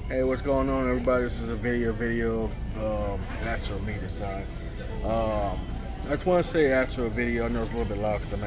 Hey, what's going on, everybody? This is a video, actual me this time. I just want to say actual video. I know it's a little bit loud because I'm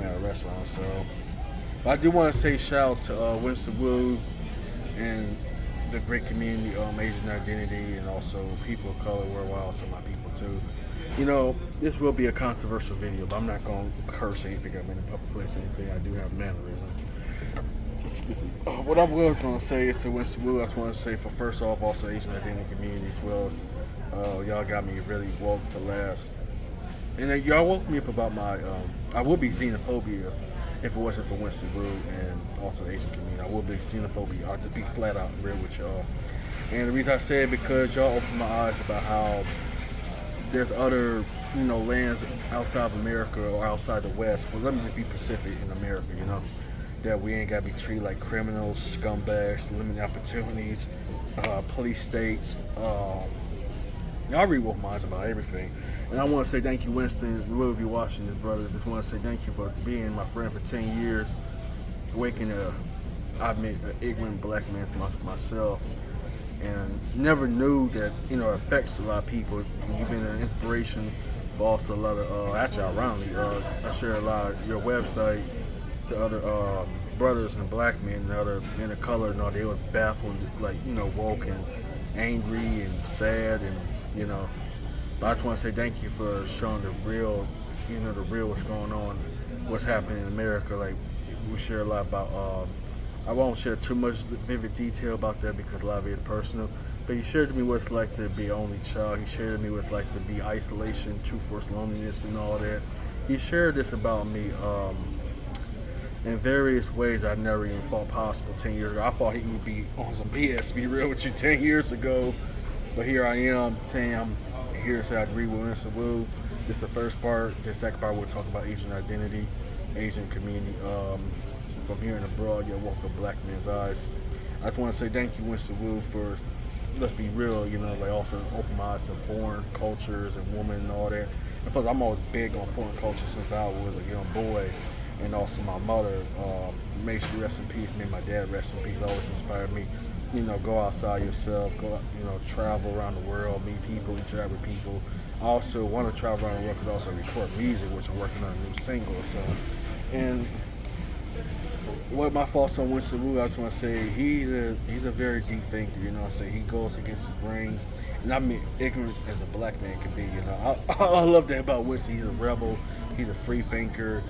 at a restaurant, so. But I do want to say shout out to Winston Wu and the great community, AZN Identity, and also people of color worldwide, also my people too. This will be a controversial video, but I'm not going to curse anything. I'm in a public place, anything. I do have mannerism. Excuse me. What I was going to say is to Winston Wu, I just want to say for first off, also AZN Identity community as well. Y'all got me really woke for last. And y'all woke me up about my, I would be xenophobia if it wasn't for Winston Wu and also the Asian community. I would be xenophobia. I'll just be flat out real with y'all. And the reason I say it because y'all opened my eyes about how there's other, lands outside of America or outside the West, but let me just be Pacific in America, that we ain't gotta be treated like criminals, scumbags, limited opportunities, police states. Y'all read wolf minds about everything. And I want to say thank you, Winston. Will if you're watching this, brother. Just want to say thank you for being my friend for 10 years, waking up. I met an ignorant black man for myself, and never knew that it affects a lot of people. You've been an inspiration for also a lot of actually ironically, I share a lot of your website to other brothers and black men and other men of color. They was baffled, like woke and angry and sad, and But I just want to say thank you for showing the real, the real what's going on, what's happening in America. Like we share a lot about. I won't share too much vivid detail about that because a lot of it is personal. But he shared to me what it's like to be an only child. He shared to me what it's like to be isolation, true force loneliness, and all that. He shared this about me in various ways I never even thought possible 10 years ago. I thought he would be on some BS, be real with you, 10 years ago. But here I am saying I'm here to say I agree with Winston Wu. This is the first part. The second part we'll talk about AZN identity, Asian community. From here and abroad, walk a black man's eyes. I just want to say thank you, Winston Wu, for, let's be real, like also open my eyes to foreign cultures and women and all that. And plus, I'm always big on foreign culture since I was a young boy. And also my mother, may she rest in peace, may my dad rest in peace, always inspired me. Go outside yourself, go, travel around the world, meet people, interact with people. I also want to travel around the world, could also record music, which I'm working on a new single. So, and what my thoughts on Winston Wu, I just want to say he's a very deep thinker. He goes against the grain, and I mean ignorant as a black man can be. I love that about Winston. He's a rebel. He's a free thinker.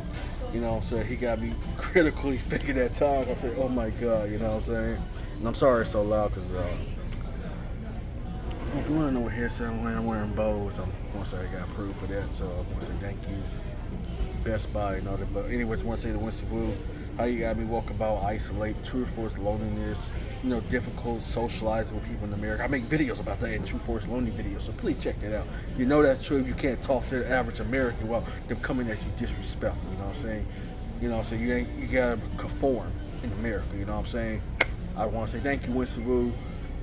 So he got me critically thinking that time. I said, oh my God, what I'm saying? And I'm sorry it's so loud because if you want to know what hairstyle I'm wearing bows. I'm going to say I got approved for that. So I want to say thank you, Best Buy and all that. But anyways, I want to say to Winston Wu, how you got me walk about, isolate, true force loneliness, difficult socializing with people in America. I make videos about that in true force lonely videos, so please check that out. That's true. You can't talk to the average American while they're coming at you disrespectful. You know what I'm saying? So you gotta conform in America. You know what I'm saying? I want to say thank you, Winston Wu,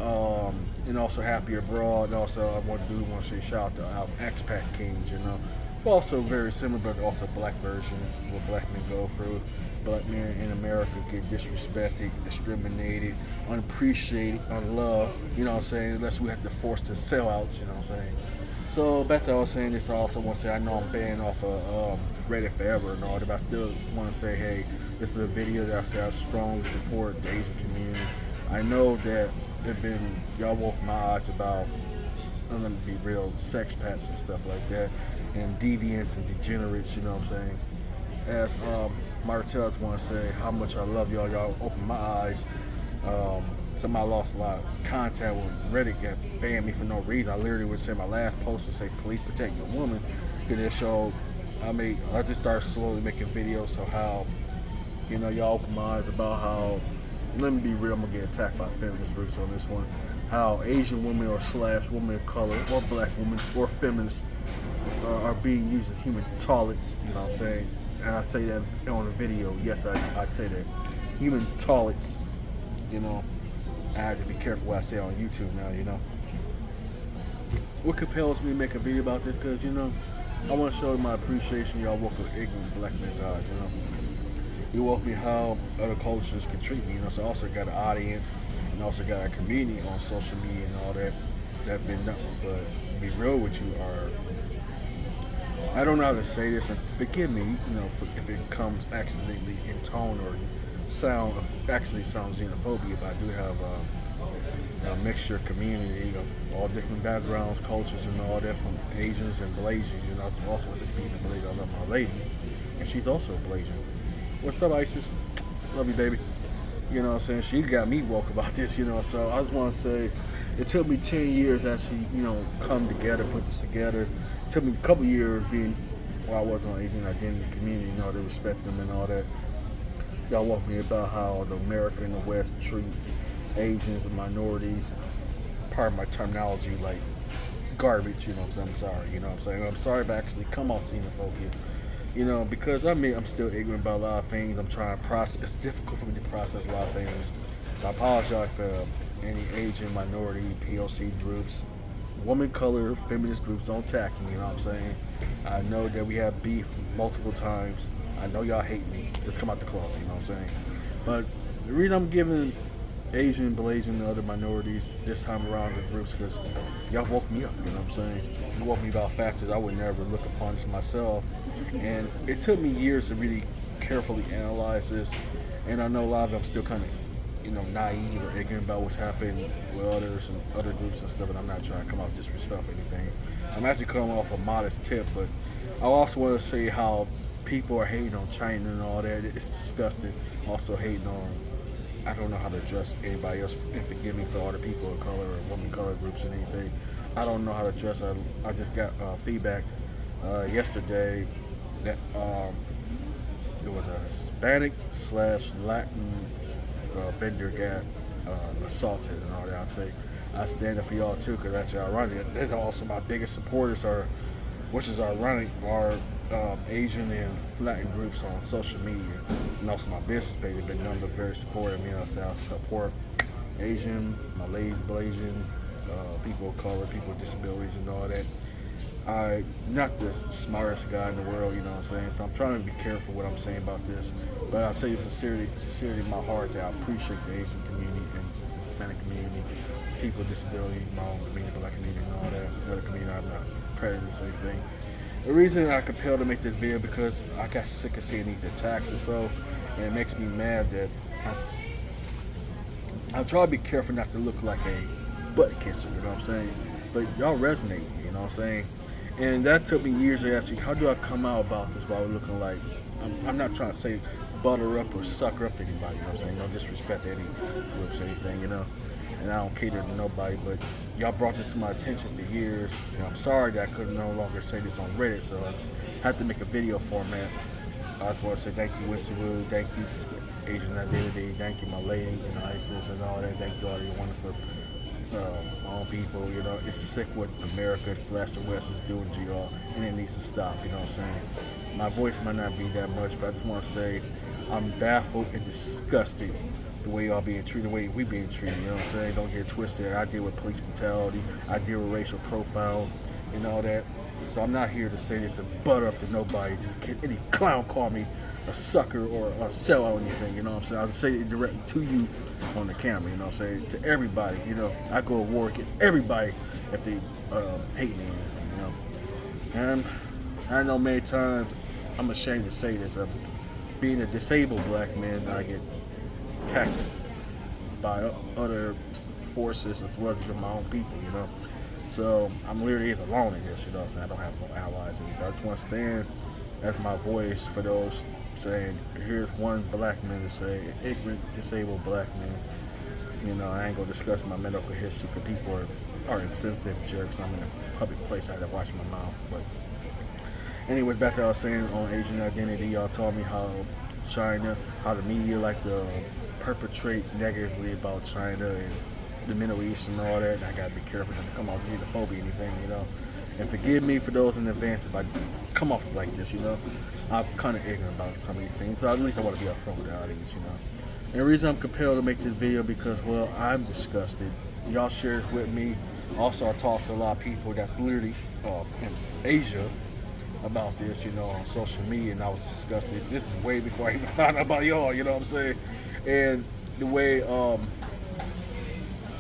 and also happy abroad. And also I want to say shout out to our expat kings. Also very similar, but also black version what black men go through. Black men in America get disrespected, discriminated, unappreciated, unloved, unless we have to force the sellouts, So back to what I was saying, this I also want to say I know I'm banned off of Reddit forever and all that, but I still want to say, hey, this is a video that I say I strongly support the Asian community. I know that y'all woke my eyes about, I'm gonna be real, sex pets and stuff like that, and deviants and degenerates, As Martell, I just want to say how much I love y'all. Y'all opened my eyes. Somebody lost a lot of contact with Reddit, got banned me for no reason. I literally would say my last post would say, "Police protect your woman." Then it showed. I just started slowly making videos. So how, y'all open my eyes about how. Let me be real. I'm gonna get attacked by feminist groups on this one. How Asian women or / women of color or black women or feminists are being used as human toilets. You know what I'm saying? And I say that on a video. Yes, I say that. Human toilets. I have to be careful what I say on YouTube now, What compels me to make a video about this? Because, I want to show my appreciation. Y'all woke with ignorant black men's eyes, You woke me how other cultures can treat me, So I also got an audience and also got a community on social media and all that that been nothing but be real with you are. I don't know how to say this, and forgive me, if it comes accidentally in tone or sound, actually sounds xenophobia, but I do have a mixture community of all different backgrounds, cultures, and all that from Asians and Blasians. Also want to speak to Blasian. I love my lady, and she's also Blasian. What's up, Isis? Love you, baby. You know what I'm saying? She got me woke about this, so I just want to say it took me 10 years to actually, come together, put this together. It took me a couple years being, while I was on AZN Identity community, to respect them and all that. Y'all walk me about how the America and the West treat Asians and minorities, part of my terminology, like garbage, I'm sorry, I'm sorry if I actually come off xenophobia, because I'm still ignorant about a lot of things. I'm trying to process, it's difficult for me to process a lot of things. So I apologize for any Asian minority, POC groups, woman color, feminist groups, don't attack me, I know that we have beef multiple times. I know y'all hate me. Just come out the closet, But the reason I'm giving Asian, Blasian, and other minorities this time around the groups because y'all woke me up, You woke me about facts that I would never look upon as myself. And it took me years to really carefully analyze this. And I know a lot of them still kind of, naive or ignorant about what's happening with others and other groups and stuff, and I'm not trying to come off disrespectful or anything. I'm actually coming off a modest tip, but I also want to say how people are hating on China and all that. It's disgusting. Also hating on, I don't know how to address anybody else, and forgive me for all the people of color or woman color groups and anything. I don't know how to address. I just got feedback yesterday that there was a Hispanic/Latin vendor got assaulted and all that. I stand up for y'all too, because that's ironic. They're also my biggest supporters which is ironic, are Asian and Latin groups on social media, and also my business page. They've been nothing but very supportive. I support Asian, Malays, Blasian, people of color, people with disabilities, and all that. I'm not the smartest guy in the world, so I'm trying to be careful what I'm saying about this. But I'll tell you sincerely in my heart that I appreciate the Asian community and Hispanic community, people with disabilities, my own community, black community, and all that. Other community, I'm not prejudiced or anything. The reason I compelled to make this video because I got sick of seeing these attacks and so, and it makes me mad that I try to be careful not to look like a butt kisser, But y'all resonate, And that took me years to actually, how do I come out about this while looking like, I'm not trying to say butter up or sucker up to anybody, No disrespect to any groups or anything, And I don't cater to nobody, but y'all brought this to my attention for years. And I'm sorry that I could no longer say this on Reddit, so I had to make a video format. I just want to say thank you, Winston Wu, thank you, AZN Identity, thank you, my lady, Isis, and all that. Thank you, all you wonderful my own people. It's sick what America/the West is doing to y'all, and it needs to stop. My voice might not be that much, but I just want to say I'm baffled and disgusted the way y'all being treated, the way we being treated. Don't get it twisted. I deal with police brutality. I deal with racial profile and all that. So I'm not here to say this and butter up to nobody. Just get any clown call me a sucker or a sellout or anything. I'll say it directly to you on the camera. To everybody. I go to war against everybody if they hate me. And I know many times I'm ashamed to say this. Being a disabled black man, I get attacked by other forces as well as my own people. So I'm literally alone in this. I don't have no allies. I just want to stand as my voice for those saying, here's one black man to say, ignorant, disabled black man. I ain't gonna discuss my medical history because people are insensitive jerks. I'm in a public place. I had to watch my mouth. But anyways, back to what I was saying on AZN Identity, y'all told me how China, how the media like to perpetrate negatively about China and the Middle East and all that. And I gotta be careful not to come off xenophobia or anything, And forgive me for those in advance if I come off like this, I'm kind of ignorant about some of these things. So at least I want to be upfront with the audience, And the reason I'm compelled to make this video because, well, I'm disgusted. Y'all share it with me. Also, I talked to a lot of people that's literally in Asia about this, on social media, and I was disgusted. This is way before I even found out about y'all, And the way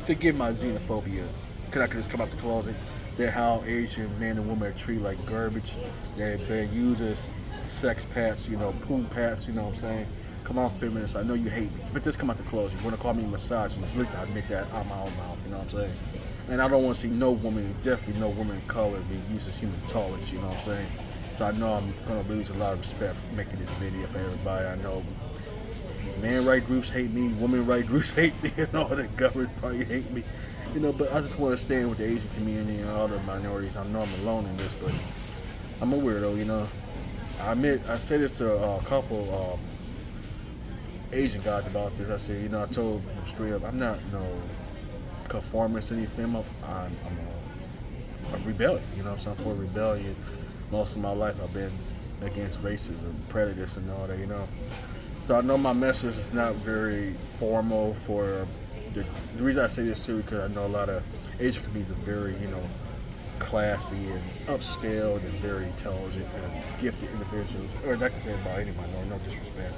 forgive my xenophobia, because I could just come out the closet. That how Asian men and women are treated like garbage. They're used as sex pets, poon pets, you know what I'm saying? Come on, feminists, I know you hate me, but just come out the closet. You want to call me misogynist, at least I admit that out my own mouth, you know what I'm saying? And I don't want to see no woman, definitely no woman of color, being used as human toilets, you know what I'm saying? So I know I'm going to lose a lot of respect for making this video for everybody. I know man right groups hate me, woman right groups hate me, and all the governments probably hate me. But I just want to stand with the Asian community and other minorities. I know I'm alone in this, but I'm a weirdo, I admit, I said this to a couple Asian guys about this. I said, I told them straight up, I'm not no conformist or anything. I'm a rebellion, I'm for rebellion. Most of my life I've been against racism, prejudice, and all that, So I know my message is not very formal for the reason I say this too, because I know a lot of Asian communities are very, classy and upscale and very intelligent and gifted individuals. Or I can say about any minority, no disrespect.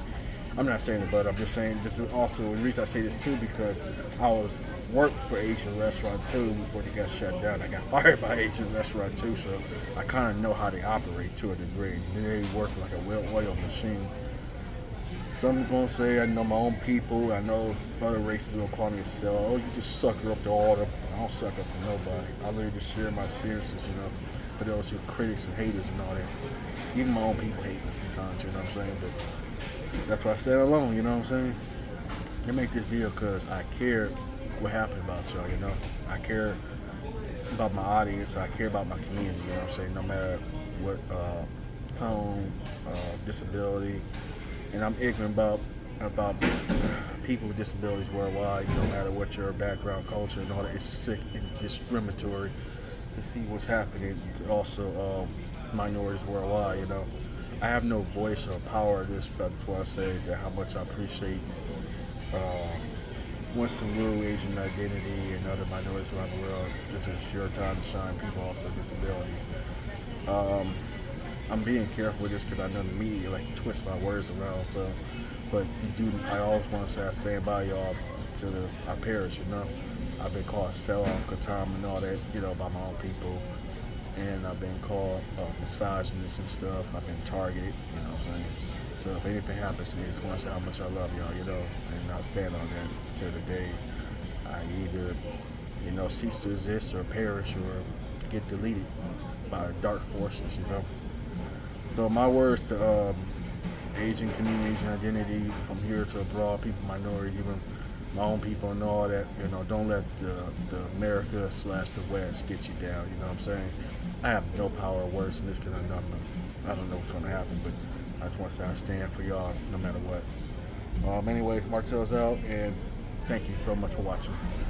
I'm not saying it, but I'm just saying this is also the reason I say this too, because I was worked for Asian restaurant too before they got shut down. I got fired by Asian restaurant too, so I kind of know how they operate to a degree. They work like a well-oiled machine. Some gonna say I know my own people. I know other races gonna call me a sell. Oh, you just sucker up to all of them. I don't suck up to nobody. I literally just share my experiences, for those who are critics and haters and all that. Even my own people hate me sometimes, you know what I'm saying? But that's why I stand alone, you know what I'm saying? I make this video because I care what happened about y'all, I care about my audience. I care about my community, you know what I'm saying? No matter what tone, disability. And I'm ignorant about people with disabilities worldwide, no matter what your background, culture, and all that. It's sick and discriminatory to see what's happening to also minorities worldwide, I have no voice or power in this, but that's why I say that how much I appreciate Winston Wu, Asian Identity, and other minorities around the world. This is your time to shine, people also with disabilities. I'm being careful with this because I know the media like to twist my words around. But I always want to say I stand by y'all till I perish. I've been called sellout, katam, and all that, by my own people, and I've been called misogynist and stuff. I've been targeted, what I'm saying. So if anything happens to me, I just want to say how much I love y'all, and I'll stand on that till the day I either, cease to exist or perish or get deleted by dark forces, So my words to Asian community, Asian identity, from here to abroad, people, minority, even my own people and all that, don't let the America / the West get you down, you know what I'm saying? I have no power or words in this because I don't know what's going to happen, but I just want to say I stand for y'all no matter what. Anyways, Martell's out, and thank you so much for watching.